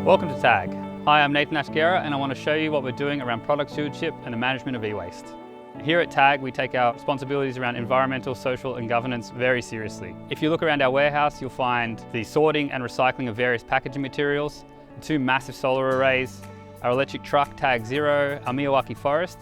Welcome to TAG. Hi, I'm Nathan Asghera and I want to show you what we're doing around product stewardship and the management of e-waste. Here at TAG, we take our responsibilities around environmental, social and governance very seriously. If you look around our warehouse, you'll find the sorting and recycling of various packaging materials, 2 massive solar arrays, our electric truck TAG Zero, our Miyawaki forest,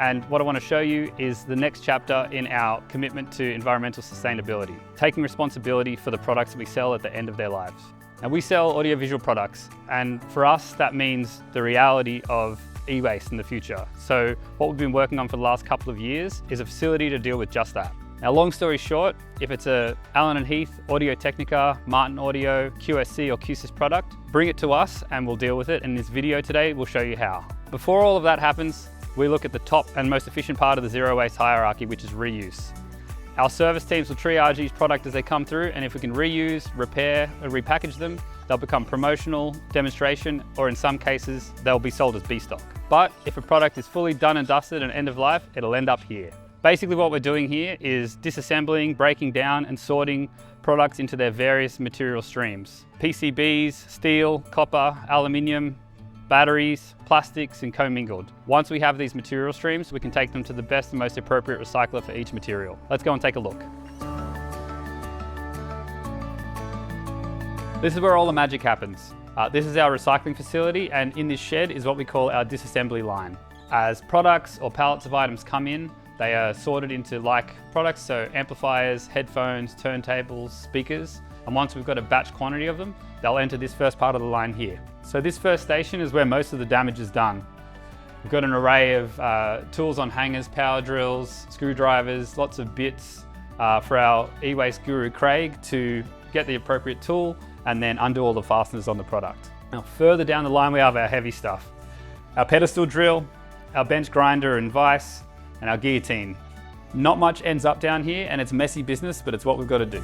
and what I want to show you is the next chapter in our commitment to environmental sustainability, taking responsibility for the products that we sell at the end of their lives. Now, we sell audiovisual products, and for us that means the reality of e-waste in the future. So what we've been working on for the last couple of years is a facility to deal with just that. Now, long story short, if it's a Allen & Heath, Audio-Technica, Martin Audio, QSC or QSYS product, bring it to us and we'll deal with it. In this video today, we'll show you how. Before all of that happens, we look at the top and most efficient part of the zero waste hierarchy, which is reuse. Our service teams will triage each product as they come through, and if we can reuse, repair, or repackage them, they'll become promotional, demonstration, or in some cases, they'll be sold as B-stock. But if a product is fully done and dusted and end of life, it'll end up here. Basically what we're doing here is disassembling, breaking down and sorting products into their various material streams. PCBs, steel, copper, aluminium, batteries, plastics and commingled. Once we have these material streams, we can take them to the best and most appropriate recycler for each material. Let's go and take a look. This is where all the magic happens. This is our recycling facility, and in this shed is what we call our disassembly line. As products or pallets of items come in, they are sorted into like products, so amplifiers, headphones, turntables, speakers. And once we've got a batch quantity of them, they'll enter this first part of the line here. So this first station is where most of the damage is done. We've got an array of tools on hangers, power drills, screwdrivers, lots of bits for our e-waste guru Craig to get the appropriate tool and then undo all the fasteners on the product. Now further down the line we have our heavy stuff. Our pedestal drill, our bench grinder and vise, and our guillotine. Not much ends up down here and it's messy business, but it's what we've got to do.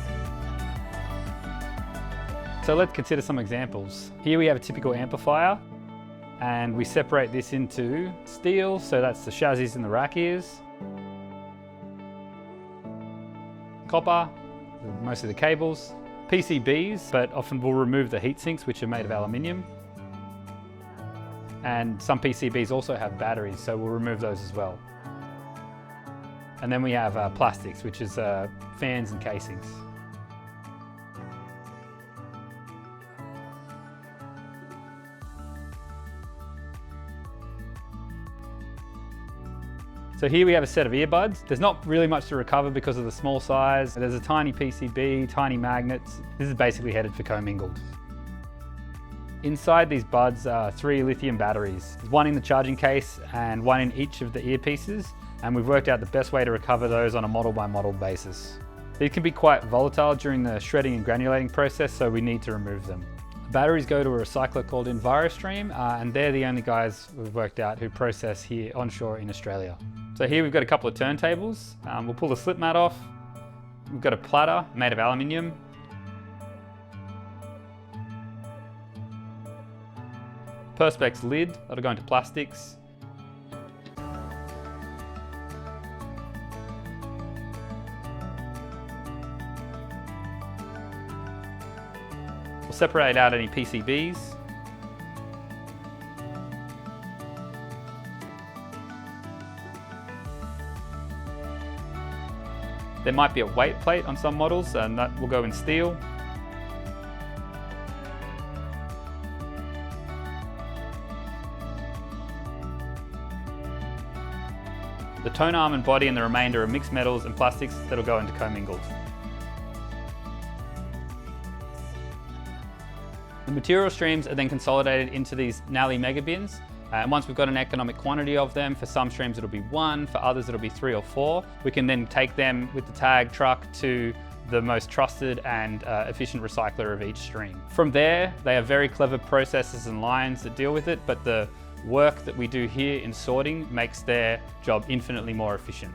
So let's consider some examples. Here we have a typical amplifier and we separate this into steel, so that's the chassis and the rack ears. Copper, mostly the cables. PCBs, but often we'll remove the heat sinks, which are made of aluminium. And some PCBs also have batteries, so we'll remove those as well. And then we have plastics, which is fans and casings. So here we have a set of earbuds. There's not really much to recover because of the small size. There's a tiny PCB, tiny magnets. This is basically headed for commingled. Inside these buds are 3 lithium batteries. There's 1 in the charging case and 1 in each of the earpieces. And we've worked out the best way to recover those on a model by model basis. These can be quite volatile during the shredding and granulating process, so we need to remove them. The batteries go to a recycler called EnviroStream, and they're the only guys we've worked out who process here onshore in Australia. So here we've got a couple of turntables. We'll pull the slip mat off. We've got a platter made of aluminium. Perspex lid, that'll go into plastics. We'll separate out any PCBs. There might be a weight plate on some models, and that will go in steel. The tone arm and body and the remainder are mixed metals and plastics that'll go into commingled. The material streams are then consolidated into these Nally mega bins. And once we've got an economic quantity of them, for some streams it'll be 1, for others it'll be 3 or 4. We can then take them with the TAG truck to the most trusted and efficient recycler of each stream. From there, they have very clever processes and lines that deal with it, but the work that we do here in sorting makes their job infinitely more efficient.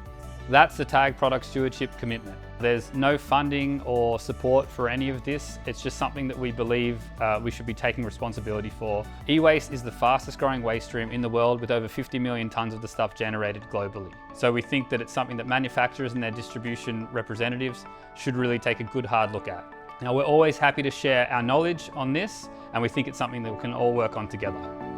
That's the TAG product stewardship commitment. There's no funding or support for any of this. It's just something that we believe we should be taking responsibility for. E-waste is the fastest growing waste stream in the world, with over 50 million tonnes of the stuff generated globally. So we think that it's something that manufacturers and their distribution representatives should really take a good hard look at. Now, we're always happy to share our knowledge on this, and we think it's something that we can all work on together.